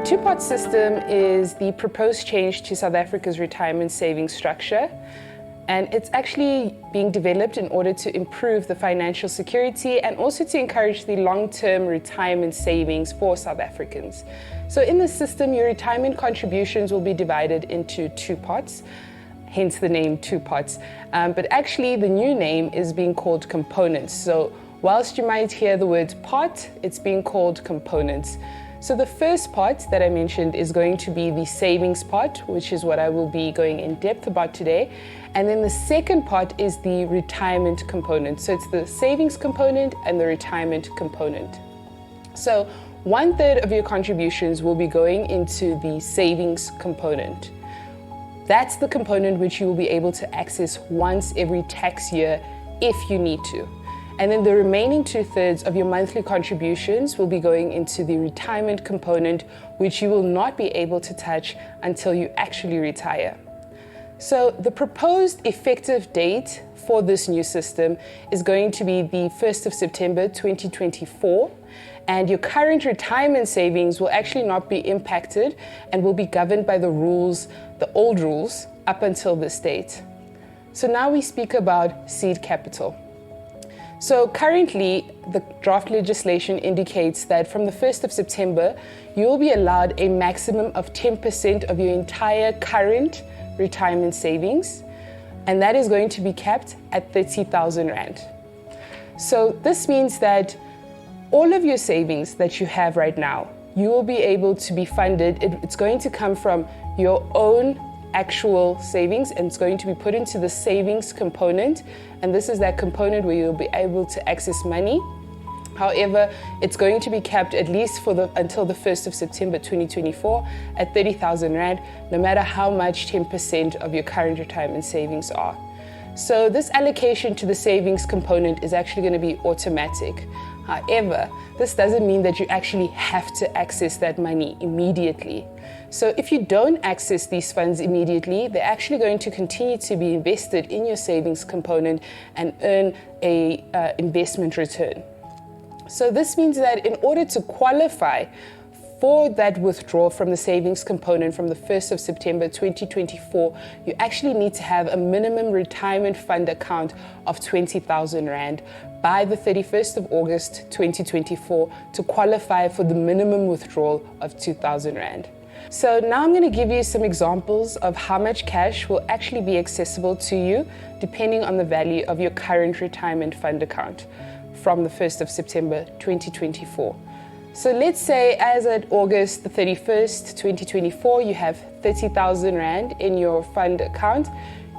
two-pot system is the proposed change to South Africa's retirement savings structure, and it's actually being developed in order to improve the financial security and also to encourage the long-term retirement savings for South Africans. So in this system, your retirement contributions will be divided into two pots, hence the name two pots. But actually the new name is being called components. So whilst you might hear the word pot, it's being called components. So the first pot that I mentioned is going to be the savings pot, which is what I will be going in depth about today. And then the second pot is the retirement component. So it's the savings component and the retirement component. So 1/3 of your contributions will be going into the savings component. That's the component which you will be able to access once every tax year if you need to. And then the remaining 2/3 of your monthly contributions will be going into the retirement component, which you will not be able to touch until you actually retire. So the proposed effective date for this new system is going to be the 1st of September 2024, and your current retirement savings will actually not be impacted and will be governed by the rules, the old rules, up until this date. So now we speak about seed capital. So currently, the draft legislation indicates that from the 1st of September, you will be allowed a maximum of 10% of your entire current retirement savings, and that is going to be capped at 30,000 Rand. So this means that all of your savings that you have right now, you will be able to be funded. It's going to come from your own actual savings, and it's going to be put into the savings component, and this is that component where you'll be able to access money. However, it's going to be capped at least until the 1st of September 2024 at 30,000 Rand, no matter how much 10% of your current retirement savings are. So this allocation to the savings component is actually going to be automatic. However, this doesn't mean that you actually have to access that money immediately. So if you don't access these funds immediately, they're actually going to continue to be invested in your savings component and earn a investment return. So this means that in order to qualify for that withdrawal from the savings component from the 1st of September 2024, you actually need to have a minimum retirement fund account of 20,000 Rand by the 31st of August 2024 to qualify for the minimum withdrawal of 2,000 Rand. So now I'm going to give you some examples of how much cash will actually be accessible to you depending on the value of your current retirement fund account from the 1st of September 2024. So let's say as at August the 31st, 2024, you have 30,000 Rand in your fund account.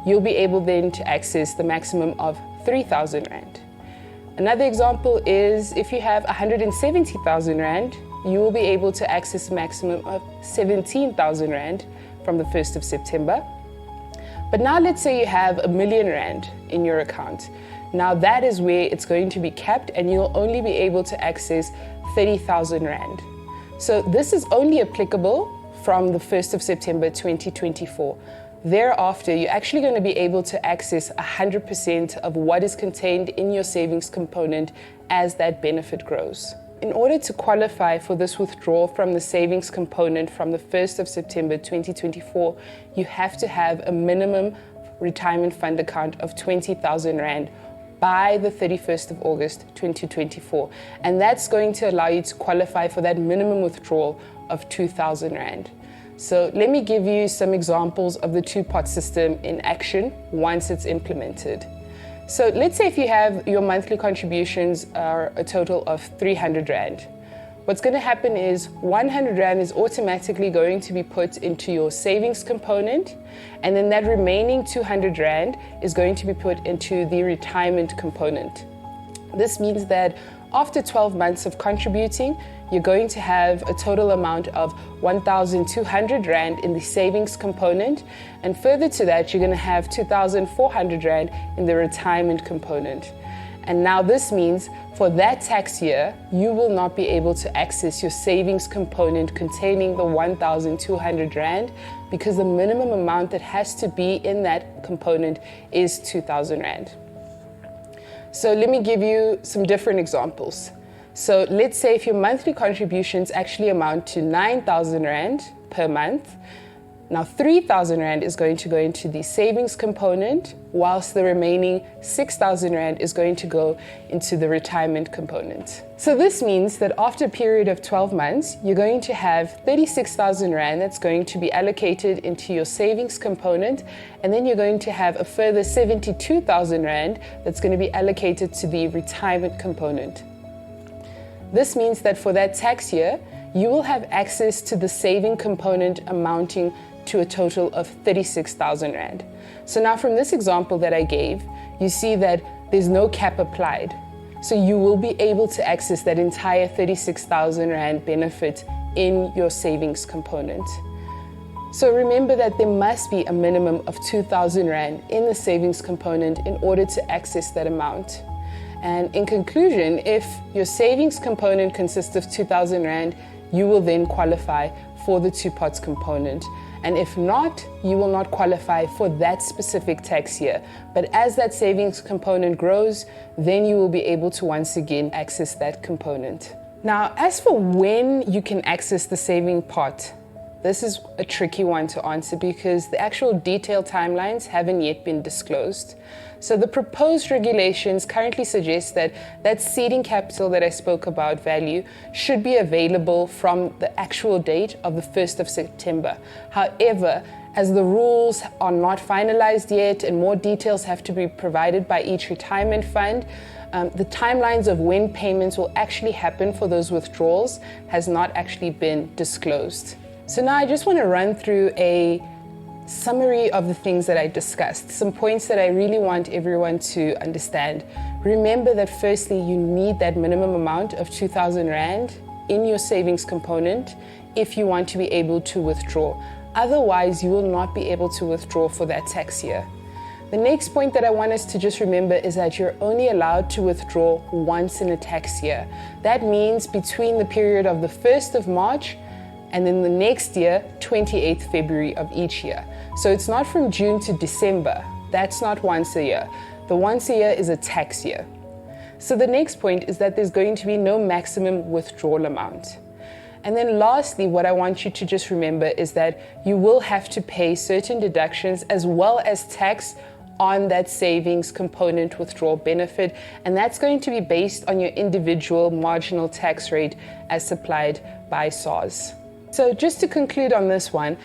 You'll be able then to access the maximum of 3,000 Rand. Another example is if you have 170,000 Rand, you will be able to access a maximum of 17,000 Rand from the 1st of September. But now let's say you have 1 million Rand in your account. Now that is where it's going to be capped, and you'll only be able to access 30,000 Rand. So this is only applicable from the 1st of September 2024. Thereafter, you're actually going to be able to access 100% of what is contained in your savings component as that benefit grows. In order to qualify for this withdrawal from the savings component from the 1st of September 2024, you have to have a minimum retirement fund account of 20,000 Rand by the 31st of August 2024. And that's going to allow you to qualify for that minimum withdrawal of 2,000 Rand. So let me give you some examples of the two-pot system in action once it's implemented. So let's say if you have your monthly contributions are a total of 300 Rand. What's going to happen is 100 Rand is automatically going to be put into your savings component, and then that remaining 200 Rand is going to be put into the retirement component. This means that after 12 months of contributing, you're going to have a total amount of 1,200 Rand in the savings component, and further to that, you're going to have 2,400 Rand in the retirement component. And now this means for that tax year, you will not be able to access your savings component containing the 1,200 Rand because the minimum amount that has to be in that component is 2,000 Rand. So let me give you some different examples. So let's say if your monthly contributions actually amount to 9,000 Rand per month, now 3,000 Rand is going to go into the savings component, whilst the remaining 6,000 Rand is going to go into the retirement component. So this means that after a period of 12 months, you're going to have 36,000 Rand that's going to be allocated into your savings component, and then you're going to have a further 72,000 Rand that's going to be allocated to the retirement component. This means that for that tax year, you will have access to the saving component amounting to a total of 36,000 Rand. So now from this example that I gave, you see that there's no cap applied. So you will be able to access that entire 36,000 Rand benefit in your savings component. So remember that there must be a minimum of 2,000 Rand in the savings component in order to access that amount. And in conclusion, if your savings component consists of 2,000 Rand, you will then qualify for the two pots component. And if not, you will not qualify for that specific tax year. But as that savings component grows, then you will be able to once again access that component. Now, as for when you can access the saving pot, this is a tricky one to answer because the actual detailed timelines haven't yet been disclosed. So the proposed regulations currently suggest that that seeding capital that I spoke about value should be available from the actual date of the 1st of September. However, as the rules are not finalized yet and more details have to be provided by each retirement fund, the timelines of when payments will actually happen for those withdrawals has not actually been disclosed. So now I just want to run through a summary of the things that I discussed, some points that I really want everyone to understand. Remember that firstly, you need that minimum amount of 2,000 Rand in your savings component if you want to be able to withdraw. Otherwise, you will not be able to withdraw for that tax year. The next point that I want us to just remember is that you're only allowed to withdraw once in a tax year. That means between the period of the 1st of March and then the next year, 28th February of each year. So it's not from June to December. That's not once a year. The once a year is a tax year. So the next point is that there's going to be no maximum withdrawal amount. And then lastly, what I want you to just remember is that you will have to pay certain deductions as well as tax on that savings component withdrawal benefit, and that's going to be based on your individual marginal tax rate as supplied by SARS. So just to conclude on this one,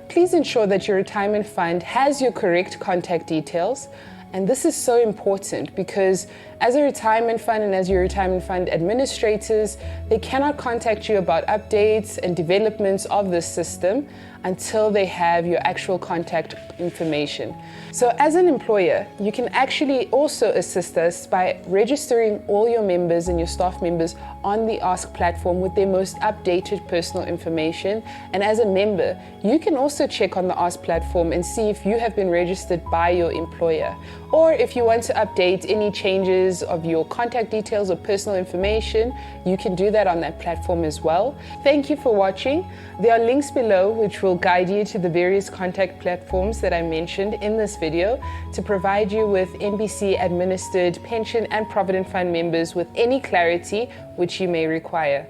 please ensure that your retirement fund has your correct contact details. And this is so important because as a retirement fund and as your retirement fund administrators, they cannot contact you about updates and developments of this system until they have your actual contact information. So as an employer, you can actually also assist us by registering all your members and your staff members on the Ask platform with their most updated personal information. And as a member, you can also check on the Ask platform and see if you have been registered by your employer. Or if you want to update any changes of your contact details or personal information, you can do that on that platform as well. Thank you for watching. There are links below which will guide you to the various contact platforms that I mentioned in this video to provide you with NBC administered pension and provident fund members with any clarity which you may require.